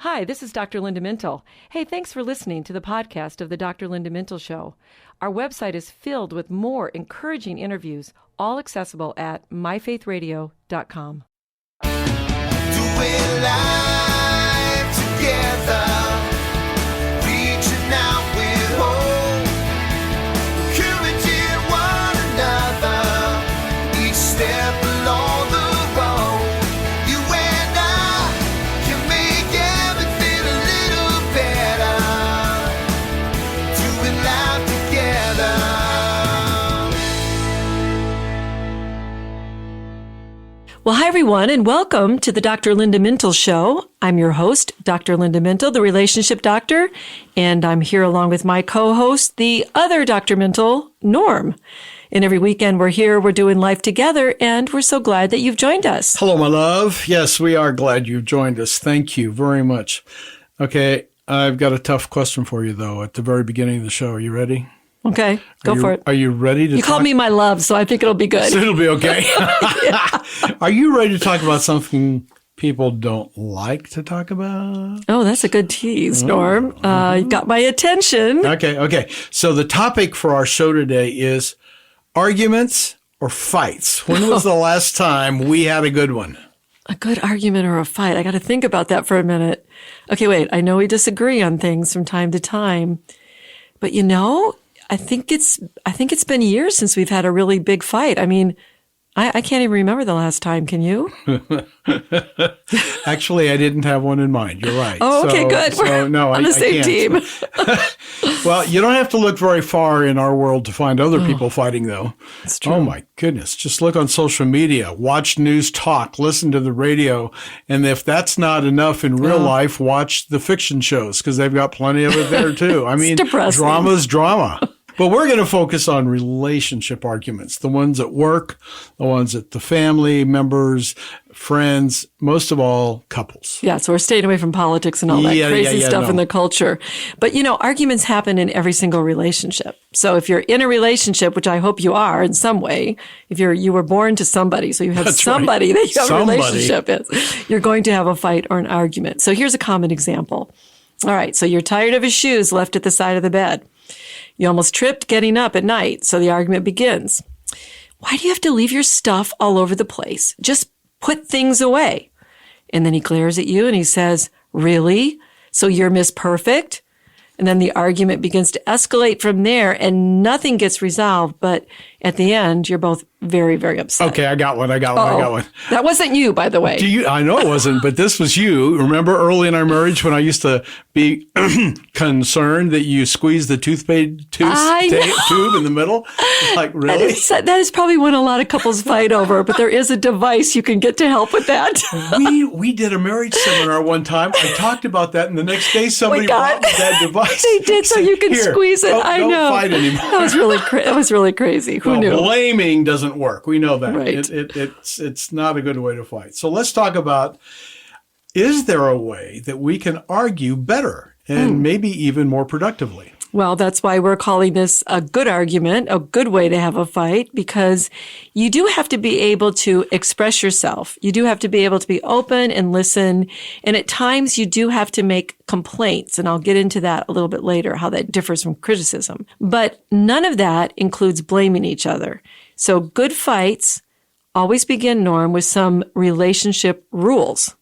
Hi, this is Dr. Linda Mintle. Hey, thanks for listening to the podcast of the Dr. Linda Mintle Show. Our website is filled with more encouraging interviews, all accessible at myfaithradio.com. Doing life together, reaching out with hope, encouraging one another, each step along the road. You and I can make everything a little better, doing life together. Well, hi, everyone, and welcome to the Dr. Linda Mintle Show. I'm your host, Dr. Linda Mintle, the relationship doctor, and I'm here along with my co-host, the other Dr. Mintle, Norm. And every weekend we're here, we're doing life together, and we're so glad that you've joined us. Hello, my love. Yes, we are glad you've joined us. Thank you very much. Okay, I've got a tough question for you, though, at the very beginning of the show. Are you ready? Okay, go for it. Are you ready to You called me my love, so I think it'll be good. So it'll be okay. Are you ready to talk about something people don't like to talk about? Oh, that's a good tease, Norm. You got my attention. Okay. So the topic for our show today is arguments or fights. When was the last time we had a good one? A good argument or a fight? I got to think about that for a minute. Okay, wait. I know we disagree on things from time to time, but I think it's been years since we've had a really big fight. I mean, I can't even remember the last time. Can you? Actually, I didn't have one in mind. You're right. Oh, okay, good. We're on the same team. Well, you don't have to look very far in our world to find other people fighting, though. It's true. Oh, my goodness. Just look on social media, watch news talk, listen to the radio. And if that's not enough in real life, watch the fiction shows because they've got plenty of it there, too. I mean, drama's drama. But we're going to focus on relationship arguments, the ones at work, the ones at the family members, friends, most of all, couples. Yeah, so we're staying away from politics and all that crazy stuff in the culture. But, arguments happen in every single relationship. So if you're in a relationship, which I hope you are in some way, if you were born to somebody, so you have somebody that you have a relationship with, you're going to have a fight or an argument. So here's a common example. All right, so you're tired of his shoes left at the side of the bed. You almost tripped getting up at night, so the argument begins. Why do you have to leave your stuff all over the place? Just put things away. And then he glares at you and he says, really? So you're Miss Perfect? And then the argument begins to escalate from there and nothing gets resolved. But at the end, you're both very, very upset. Okay, I got one. That wasn't you, by the way. I know it wasn't, but this was you. Remember early in our marriage when I used to be concerned that you squeezed the toothpaste tube in the middle? Like, really? That is probably one a lot of couples fight over, but there is a device you can get to help with that. We did a marriage seminar one time. I talked about that, and the next day somebody brought me that device. They did, so you can squeeze it. I know. Don't fight anymore. That was really crazy. Who knew? Blaming doesn't work. We know that. Right. It's not a good way to fight. So let's talk about, is there a way that we can argue better and maybe even more productively? Well, that's why we're calling this a good argument, a good way to have a fight, because you do have to be able to express yourself. You do have to be able to be open and listen. And at times you do have to make complaints. And I'll get into that a little bit later, how that differs from criticism. But none of that includes blaming each other. So good fights always begin, Norm, with some relationship rules.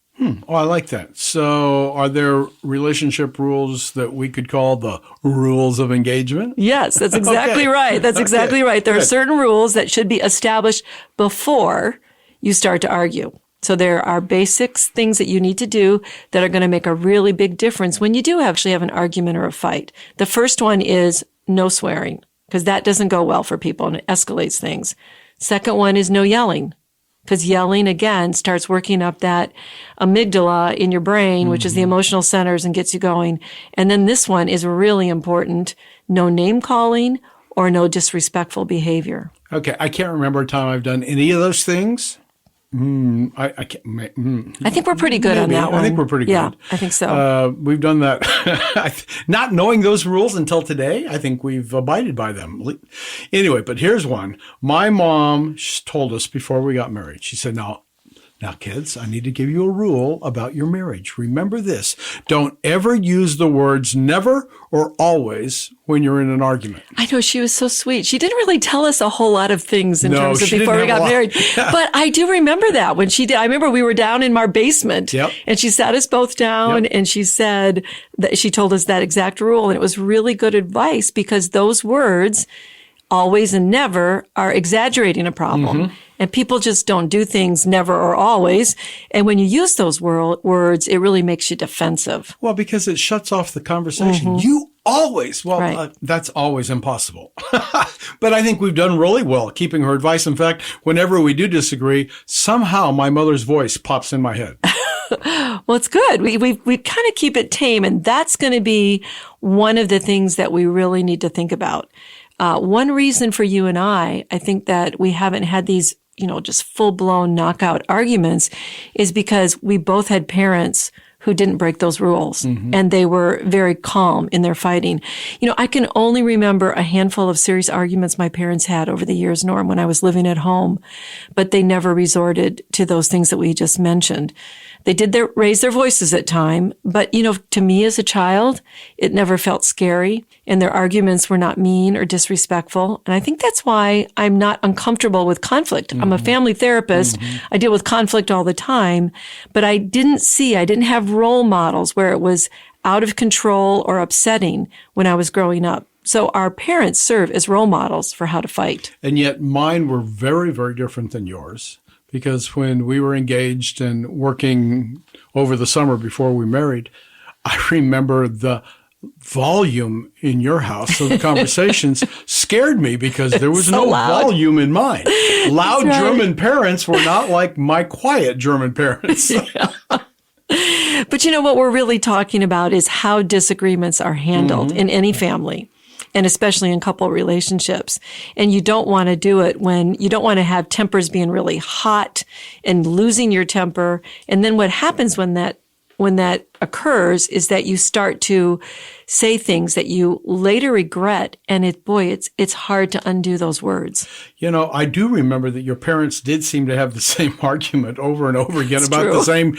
Oh, I like that. So are there relationship rules that we could call the rules of engagement? Yes, that's exactly right. That's exactly right. There are certain rules that should be established before you start to argue. So there are basics, things that you need to do that are going to make a really big difference when you do actually have an argument or a fight. The first one is no swearing, because that doesn't go well for people and it escalates things. Second one is no yelling. Because yelling, again, starts working up that amygdala in your brain, which is the emotional centers, and gets you going. And then this one is really important. No name calling or no disrespectful behavior. Okay. I can't remember a time I've done any of those things. I think we're pretty good on that one. I think we're pretty good. Yeah, I think so. We've done that. Not knowing those rules until today, I think we've abided by them. Anyway, but here's one. My mom told us before we got married, she said, now Now, kids, I need to give you a rule about your marriage. Remember this. Don't ever use the words never or always when you're in an argument. I know, she was so sweet. She didn't really tell us a whole lot of things in terms of before we got married. But I do remember that when she did. I remember we were down in our basement and she sat us both down and she said that she told us that exact rule. And it was really good advice because those words, always and never, are exaggerating a problem. And people just don't do things never or always. And when you use those words, it really makes you defensive. Well, because it shuts off the conversation. You always, that's always impossible. But I think we've done really well keeping her advice. In fact, whenever we do disagree, somehow my mother's voice pops in my head. Well, it's good. We kind of keep it tame. And that's going to be one of the things that we really need to think about. One reason for you and I think that we haven't had these, just full-blown knockout arguments is because we both had parents who didn't break those rules and they were very calm in their fighting. I can only remember a handful of serious arguments my parents had over the years, Norm, when I was living at home, but they never resorted to those things that we just mentioned. They did raise their voices at time, but, to me as a child, it never felt scary, and their arguments were not mean or disrespectful. And I think that's why I'm not uncomfortable with conflict. I'm a family therapist. I deal with conflict all the time, but I didn't have role models where it was out of control or upsetting when I was growing up. So our parents serve as role models for how to fight. And yet mine were very, very different than yours. Because when we were engaged and working over the summer before we married, I remember the volume in your house of the conversations scared me because there was no volume in mine. Loud German parents were not like my quiet German parents. But what we're really talking about is how disagreements are handled in any family. And especially in couple relationships. And you don't want to do it when you don't want to have tempers being really hot and losing your temper. And then what happens when that occurs is that you start to say things that you later regret. And it's hard to undo those words. I do remember that your parents did seem to have the same argument over and over again about the same,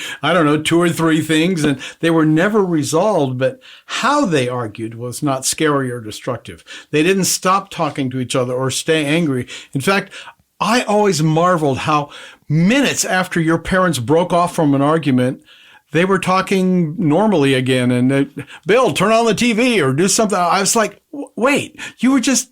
2 or 3 things. And they were never resolved, but how they argued was not scary or destructive. They didn't stop talking to each other or stay angry. In fact, I always marveled how minutes after your parents broke off from an argument, they were talking normally again and, Bill, turn on the TV or do something. I was like, wait, you were just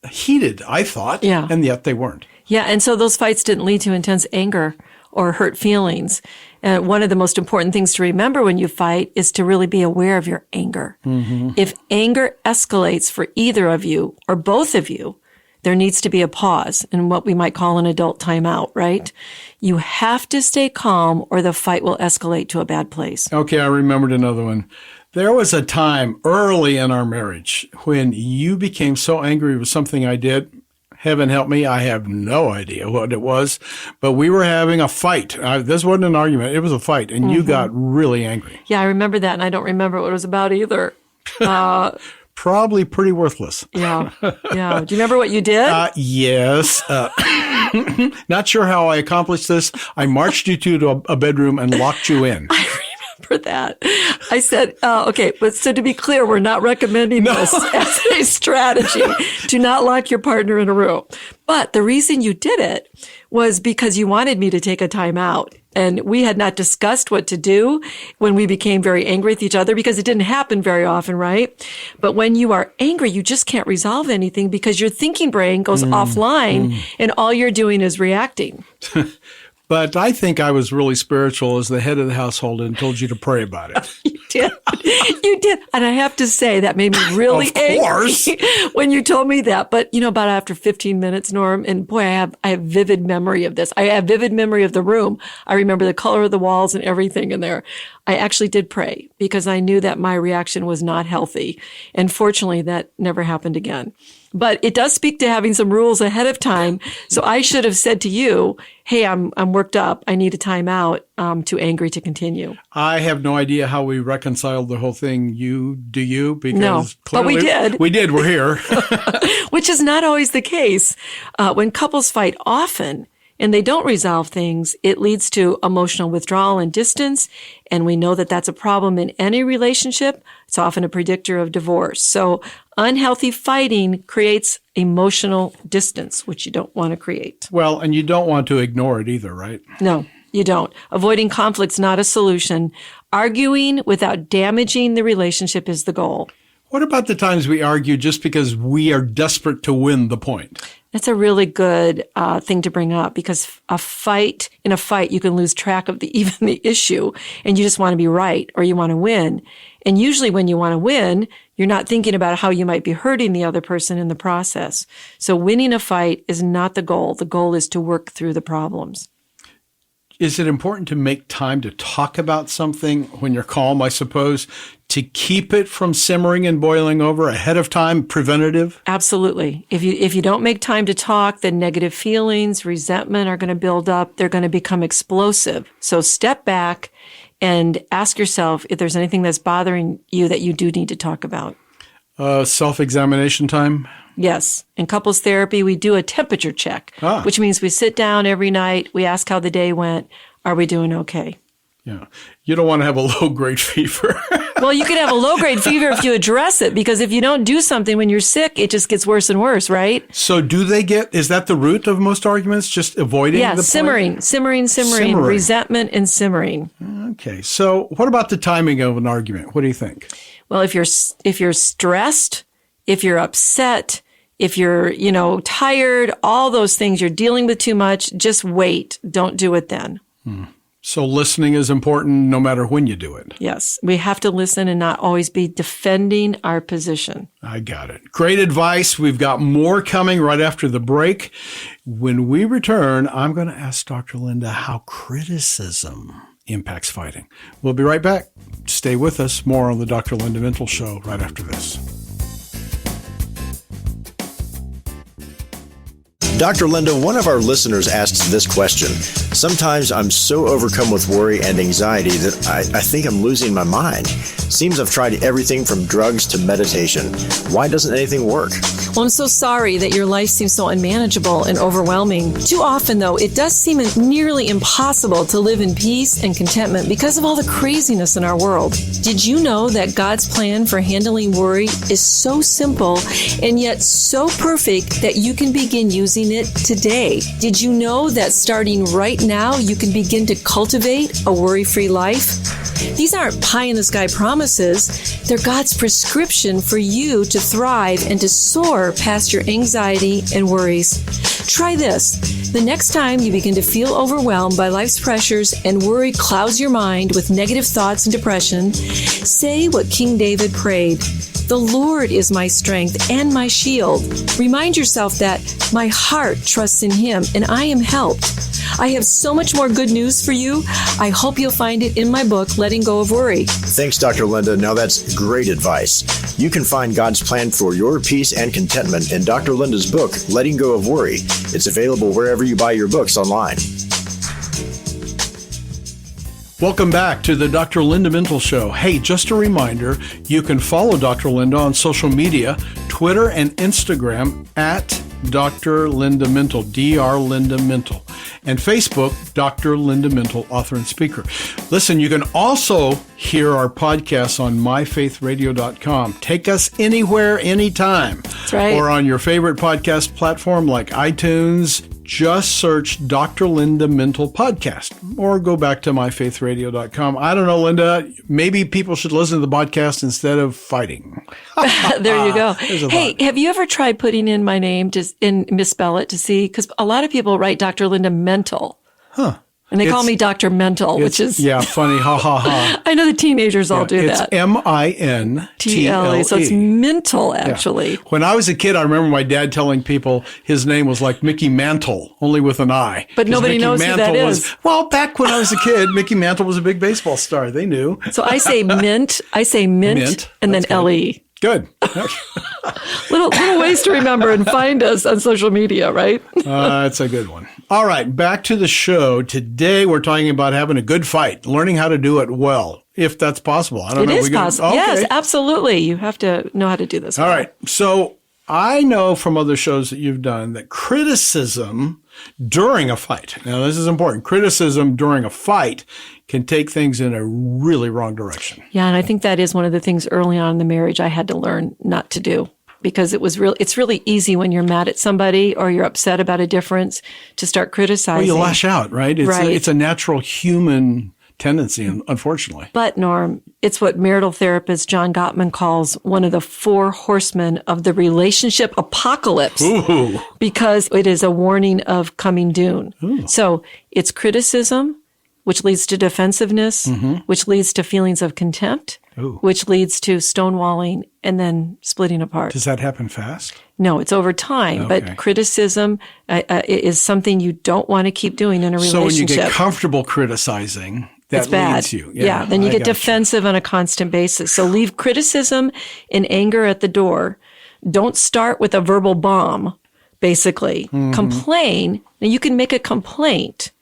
heated, I thought. Yeah. And yet they weren't. Yeah. And so those fights didn't lead to intense anger or hurt feelings. One of the most important things to remember when you fight is to really be aware of your anger. If anger escalates for either of you or both of you, there needs to be a pause and what we might call an adult timeout, right? You have to stay calm or the fight will escalate to a bad place. Okay, I remembered another one. There was a time early in our marriage when you became so angry with something I did. Heaven help me, I have no idea what it was, but we were having a fight. This wasn't an argument, it was a fight, and you got really angry. Yeah, I remember that, and I don't remember what it was about either. Probably pretty worthless. Yeah. Do you remember what you did? Yes. Not sure how I accomplished this. I marched you to a bedroom and locked you in. I remember that. I said, okay, but so to be clear, we're not recommending this as a strategy. Do not lock your partner in a room. But the reason you did it was because you wanted me to take a time out. And we had not discussed what to do when we became very angry with each other because it didn't happen very often, right? But when you are angry, you just can't resolve anything because your thinking brain goes offline and all you're doing is reacting. But I think I was really spiritual as the head of the household and told you to pray about it. You did. You did. And I have to say that made me really angry when you told me that. But, about after 15 minutes, Norm, and boy, I have vivid memory of this. I have vivid memory of the room. I remember the color of the walls and everything in there. I actually did pray because I knew that my reaction was not healthy. And fortunately, that never happened again. But it does speak to having some rules ahead of time. So I should have said to you, hey, I'm worked up. I need a time out. Too angry to continue. I have no idea how we reconciled the whole thing. Do you? Because no, clearly, but we did. We did. We're here. Which is not always the case. When couples fight often and they don't resolve things, it leads to emotional withdrawal and distance. And we know that that's a problem in any relationship. It's often a predictor of divorce. So unhealthy fighting creates emotional distance, which you don't want to create. Well, and you don't want to ignore it either, right? No, you don't. Avoiding conflict's not a solution. Arguing without damaging the relationship is the goal. What about the times we argue just because we are desperate to win the point? That's a really good thing to bring up, because in a fight, you can lose track of even the issue, and you just want to be right or you want to win. And usually when you want to win, you're not thinking about how you might be hurting the other person in the process. So winning a fight is not the goal. The goal is to work through the problems. Is it important to make time to talk about something when you're calm, I suppose, to keep it from simmering and boiling over ahead of time, preventative? Absolutely. If you don't make time to talk, then negative feelings, resentment are going to build up. They're going to become explosive. So step back and ask yourself if there's anything that's bothering you that you do need to talk about. Self-examination time? Yes. In couples therapy, we do a temperature check, which means we sit down every night. We ask how the day went. Are we doing okay? Yeah. You don't want to have a low-grade fever. Well, you could have a low-grade fever if you address it, because if you don't do something when you're sick, it just gets worse and worse, right? So is that the root of most arguments, just avoiding the point? Simmering, resentment and simmering. Okay. So what about the timing of an argument? What do you think? Well, if you're stressed, if you're upset, if you're, tired, all those things, you're dealing with too much, just wait. Don't do it then. So listening is important no matter when you do it. Yes. We have to listen and not always be defending our position. I got it. Great advice. We've got more coming right after the break. When we return, I'm going to ask Dr. Linda how criticism impacts fighting. We'll be right back. Stay with us. More on the Dr. Linda Mintle Show right after this. Dr. Linda, one of our listeners asks this question. Sometimes I'm so overcome with worry and anxiety that I think I'm losing my mind. Seems I've tried everything from drugs to meditation. Why doesn't anything work? Well, I'm so sorry that your life seems so unmanageable and overwhelming. Too often, though, it does seem nearly impossible to live in peace and contentment because of all the craziness in our world. Did you know that God's plan for handling worry is so simple and yet so perfect that you can begin using it today? Did you know that starting right now, you can begin to cultivate a worry-free life? These aren't pie-in-the-sky promises. They're God's prescription for you to thrive and to soar past your anxiety and worries. Try this. The next time you begin to feel overwhelmed by life's pressures and worry clouds your mind with negative thoughts and depression, say what King David prayed. The Lord is my strength and my shield. Remind yourself that my heart trusts in Him and I am helped. I have so much more good news for you. I hope you'll find it in my book, Letting Go of Worry. Thanks, Dr. Linda. Now that's great advice. You can find God's plan for your peace and contentment in Dr. Linda's book, Letting Go of Worry. It's available wherever you buy your books online. Welcome back to the Dr. Linda Mintle Show. Hey, just a reminder, you can follow Dr. Linda on social media, Twitter and Instagram at Dr. Linda Mintle, Dr. Linda Mintle, and Facebook, Dr. Linda Mintle, author and speaker. Listen, you can also hear our podcasts on myfaithradio.com. Take us anywhere, anytime. That's right. Or on your favorite podcast platform like iTunes. Just search Dr. Linda Mintle Podcast or go back to myfaithradio.com. I don't know, Linda, maybe people should listen to the podcast instead of fighting. There you go. Hey, have you ever tried putting in my name and misspell it to see? Because a lot of people write Dr. Linda Mental. Huh. And they call me Dr. Mental, which is... Yeah, funny. Ha, ha, ha. I know the teenagers all do that. It's M-I-N-T-L-E. So it's Mintle, actually. Yeah. When I was a kid, I remember my dad telling people his name was like Mickey Mantle, only with an I. But nobody knows Mantle who that is. Well, back when I was a kid, Mickey Mantle was a big baseball star. They knew. So I say mint, and then L-E. Good. little ways to remember and find us on social media, right? That's a good one. All right, back to the show. Today we're talking about having a good fight, learning how to do it well, if that's possible. I don't know. It is possible. Okay. Yes, absolutely. You have to know how to do this. All right. So I know from other shows that you've done that criticism during a fight, now this is important, criticism during a fight can take things in a really wrong direction. Yeah, and I think that is one of the things early on in the marriage I had to learn not to do. Because it's really easy when you're mad at somebody or you're upset about a difference to start criticizing. Well, you lash out, right? It's a natural human tendency, unfortunately. But, Norm, it's what marital therapist John Gottman calls one of the 4 horsemen of the relationship apocalypse. Ooh. Because it is a warning of coming doom. Ooh. So it's criticism, which leads to defensiveness, which leads to feelings of contempt, which leads to stonewalling and then splitting apart. Does that happen fast? No, it's over time. Okay. But criticism is something you don't want to keep doing in a relationship. So when you get comfortable criticizing, that leads you. Yeah, then you get defensive on a constant basis. So leave criticism and anger at the door. Don't start with a verbal bomb, basically. Complain. Now, you can make a complaint,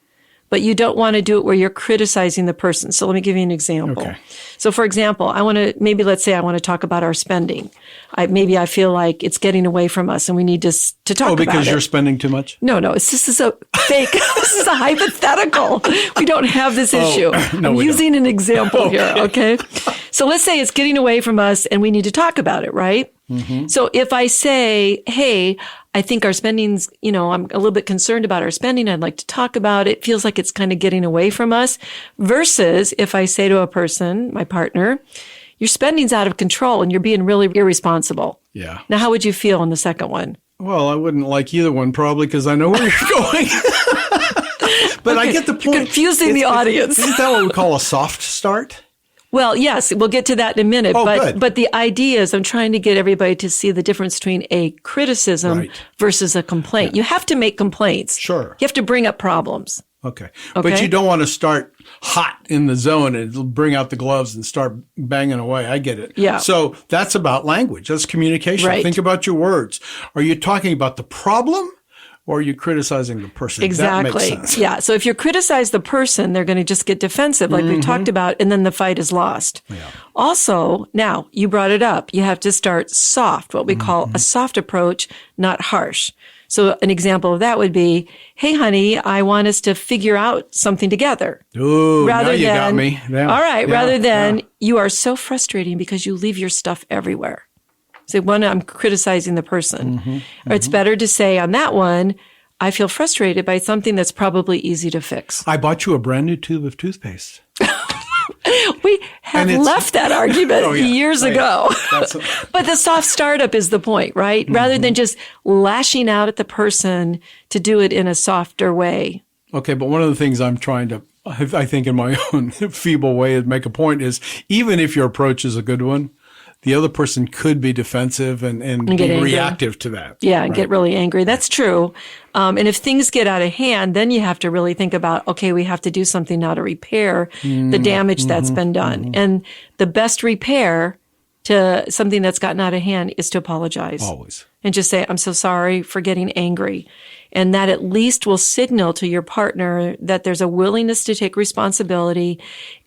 but you don't want to do it where you're criticizing the person. So let me give you an example. Okay. So for example, let's say I want to talk about our spending. Maybe I feel like it's getting away from us and we need to talk about it. Oh, because you're spending too much? No, this is a fake, this is a hypothetical. We don't have this issue. No, I'm using an example Okay. here, okay? So let's say it's getting away from us and we need to talk about it, right? So if I say, hey, I think our spending's, I'm a little bit concerned about our spending. I'd like to talk about it. Feels like it's kind of getting away from us. Versus if I say to a person, my partner, your spending's out of control and you're being really irresponsible. Yeah. Now, how would you feel on the second one? Well, I wouldn't like either one probably because I know where you're going. But I get the point. You're confusing the audience. Isn't that what we call a soft start? Well, yes, we'll get to that in a minute. Oh, good. But the idea is I'm trying to get everybody to see the difference between a criticism versus a complaint. You have to make complaints. Sure. You have to bring up problems. Okay. But you don't want to start hot in the zone and bring out the gloves and start banging away. I get it. Yeah. So that's about language. That's communication. Right. Think about your words. Are you talking about the problem? Or are you criticizing the person? Exactly. That makes sense. Yeah. So if you criticize the person, they're going to just get defensive, like we talked about, and then the fight is lost. Yeah. Also, now you brought it up. You have to start soft, what we call a soft approach, not harsh. So an example of that would be, hey, honey, I want us to figure out something together. Ooh, now you got me. Yeah. All right. Rather than you are so frustrating because you leave your stuff everywhere. So one, I'm criticizing the person. Or it's better to say on that one, I feel frustrated by something that's probably easy to fix. I bought you a brand new tube of toothpaste. We have left that argument years ago. But the soft startup is the point, right? Rather than just lashing out at the person, to do it in a softer way. Okay, but one of the things I'm trying to, I think in my own feeble way, to make a point is, even if your approach is a good one, the other person could be defensive and be reactive to that. Yeah, and get really angry. That's true. And if things get out of hand, then you have to really think about, okay, we have to do something now to repair the damage that's been done. And the best repair to something that's gotten out of hand is to apologize. Always. And just say, I'm so sorry for getting angry. And that at least will signal to your partner that there's a willingness to take responsibility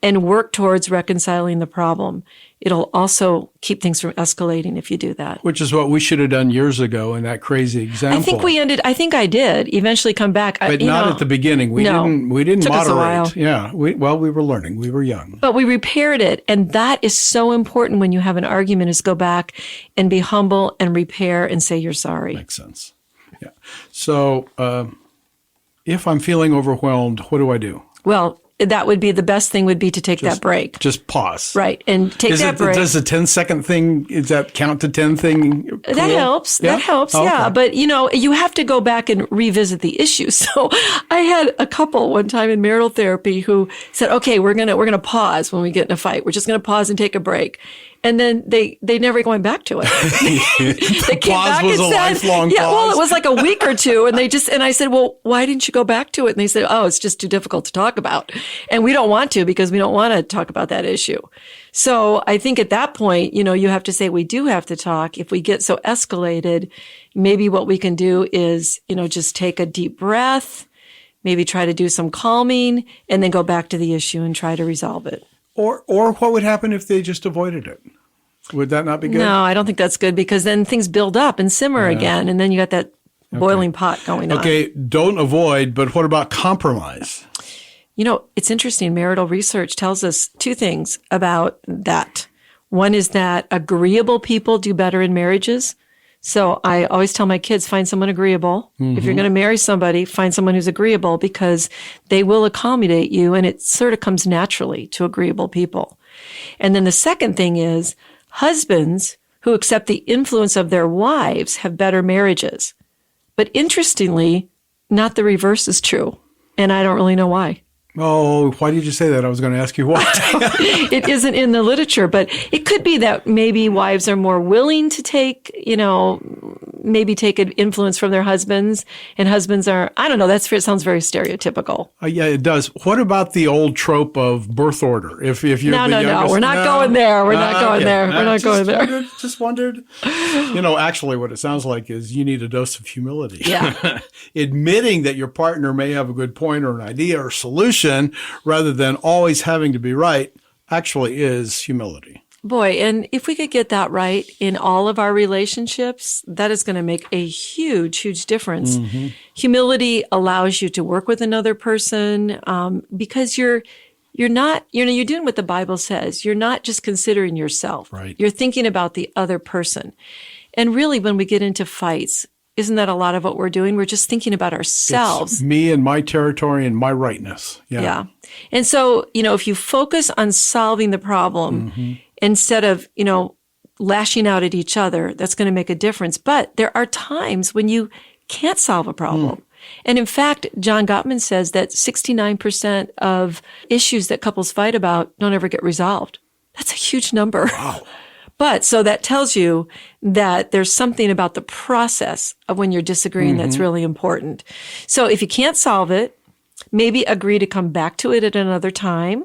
and work towards reconciling the problem. It'll also keep things from escalating if you do that. Which is what we should have done years ago in that crazy example. I think I did eventually come back. But not at the beginning. We didn't Took moderate. us a while. Yeah. We were learning. We were young. But we repaired it. And that is so important when you have an argument, is go back and be humble and repair and say you're sorry. Makes sense. Yeah. So if I'm feeling overwhelmed, what do I do? Well, that would be the best thing would be to take that break. Just pause. Right. And take that break. Does the 10-second thing, is that count to 10 thing? Cool? That helps. Yeah? That helps. Oh, yeah. okay. But you have to go back and revisit the issue. So I had a couple one time in marital therapy who said, okay, we're going to pause when we get in a fight. We're just going to pause and take a break. And then they never went back to it. They came pause back was and a lifelong pause. well, it was like a week or two. And I said, well, why didn't you go back to it? And they said, oh, it's just too difficult to talk about. And we don't want to, because we don't want to talk about that issue. So I think at that point, you have to say, we do have to talk. If we get so escalated, maybe what we can do is, just take a deep breath, maybe try to do some calming, and then go back to the issue and try to resolve it. Or what would happen if they just avoided it? Would that not be good? No, I don't think that's good because then things build up and simmer again, and then you got that boiling pot going on. Okay, don't avoid, but what about compromise? It's interesting. Marital research tells us two things about that. One is that agreeable people do better in marriages. So I always tell my kids, find someone agreeable. Mm-hmm. If you're going to marry somebody, find someone who's agreeable because they will accommodate you, and it sort of comes naturally to agreeable people. And then the second thing is husbands who accept the influence of their wives have better marriages. But interestingly, not the reverse is true. And I don't really know why. Oh, why did you say that? I was going to ask you why. It isn't in the literature, but it could be that maybe wives are more willing to take, maybe take an influence from their husbands, and husbands are, I don't know, it sounds very stereotypical. Yeah, it does. What about the old trope of birth order? If you're No, we're not going there. We're not going there. We're not going there. Just wondered. Actually what it sounds like is you need a dose of humility. Yeah. Admitting that your partner may have a good point or an idea or solution rather than always having to be right actually is humility. Boy, and if we could get that right in all of our relationships, that is going to make a huge, huge difference. Mm-hmm. Humility allows you to work with another person because you're not, you're doing what the Bible says. You're not just considering yourself. Right. You're thinking about the other person. And really, when we get into fights, isn't that a lot of what we're doing? We're just thinking about ourselves. It's me and my territory and my rightness. Yeah. And so, if you focus on solving the problem mm-hmm. instead of, lashing out at each other, that's going to make a difference. But there are times when you can't solve a problem. And in fact, John Gottman says that 69% of issues that couples fight about don't ever get resolved. That's a huge number. Wow. But so that tells you that there's something about the process of when you're disagreeing that's really important. So if you can't solve it, maybe agree to come back to it at another time,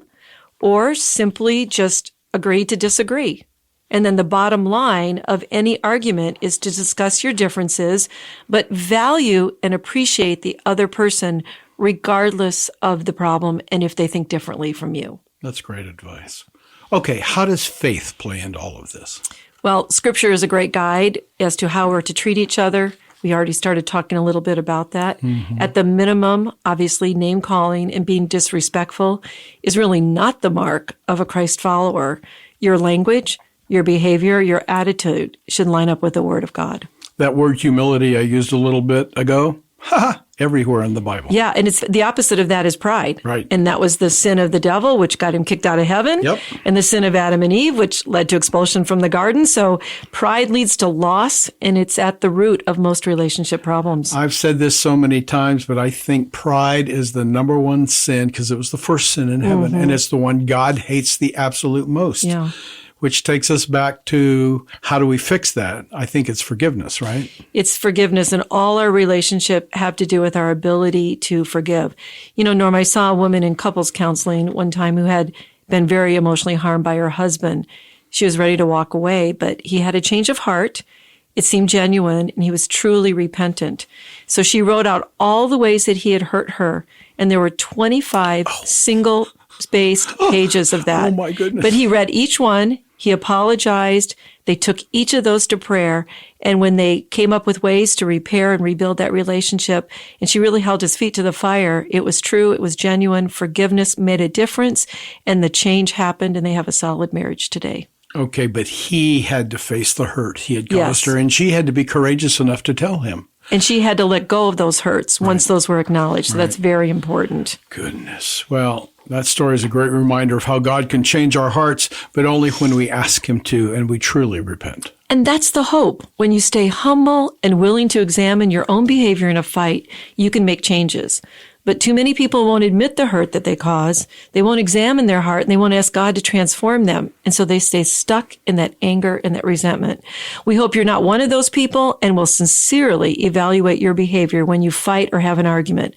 or simply just agree to disagree. And then the bottom line of any argument is to discuss your differences, but value and appreciate the other person regardless of the problem and if they think differently from you. That's great advice. Okay, how does faith play into all of this? Well, Scripture is a great guide as to how we're to treat each other. We already started talking a little bit about that. Mm-hmm. At the minimum, obviously, name-calling and being disrespectful is really not the mark of a Christ follower. Your language, your behavior, your attitude should line up with the Word of God. That word humility I used a little bit ago, everywhere in the Bible. Yeah, and it's the opposite of that is pride. Right. And that was the sin of the devil, which got him kicked out of heaven. Yep. And the sin of Adam and Eve, which led to expulsion from the garden. So pride leads to loss, and it's at the root of most relationship problems. I've said this so many times, but I think pride is the number one sin because it was the first sin in heaven, and it's the one God hates the absolute most. Yeah. Which takes us back to how do we fix that? I think it's forgiveness, right? It's forgiveness, and all our relationship have to do with our ability to forgive. Norm, I saw a woman in couples counseling one time who had been very emotionally harmed by her husband. She was ready to walk away, but he had a change of heart. It seemed genuine, and he was truly repentant. So she wrote out all the ways that he had hurt her, and there were 25 single-spaced pages of that. Oh, my goodness. But he read each one. He apologized. They took each of those to prayer. And when they came up with ways to repair and rebuild that relationship, and she really held his feet to the fire, it was true. It was genuine. Forgiveness made a difference. And the change happened, and they have a solid marriage today. Okay, but he had to face the hurt he had caused her, and she had to be courageous enough to tell him. And she had to let go of those hurts once those were acknowledged. So that's very important. Goodness. Well, that story is a great reminder of how God can change our hearts, but only when we ask him to and we truly repent. And that's the hope. When you stay humble and willing to examine your own behavior in a fight, you can make changes. But too many people won't admit the hurt that they cause. They won't examine their heart, and they won't ask God to transform them. And so they stay stuck in that anger and that resentment. We hope you're not one of those people and will sincerely evaluate your behavior when you fight or have an argument.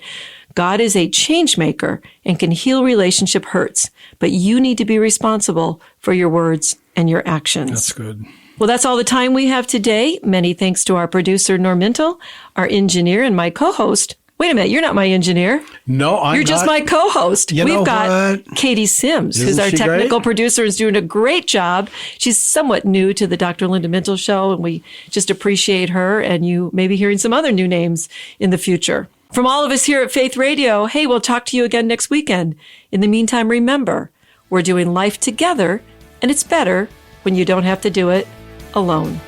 God is a change maker and can heal relationship hurts, but you need to be responsible for your words and your actions. That's good. Well, that's all the time we have today. Many thanks to our producer, Norm Mintle, our engineer, and my co-host, Wait a minute, you're not my engineer. No, I'm not. You're just my co-host. We've got Katie Sims, who's our technical producer, is doing a great job. She's somewhat new to the Dr. Linda Mintle Show, and we just appreciate her, and you may be hearing some other new names in the future. From all of us here at Faith Radio, hey, we'll talk to you again next weekend. In the meantime, remember, we're doing life together, and it's better when you don't have to do it alone.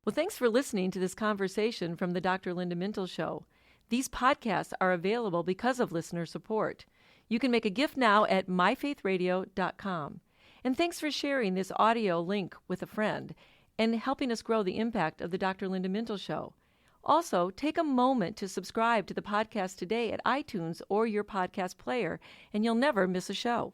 Well, thanks for listening to this conversation from the Dr. Linda Mintle Show. These podcasts are available because of listener support. You can make a gift now at myfaithradio.com. And thanks for sharing this audio link with a friend and helping us grow the impact of the Dr. Linda Mintle Show. Also, take a moment to subscribe to the podcast today at iTunes or your podcast player, and you'll never miss a show.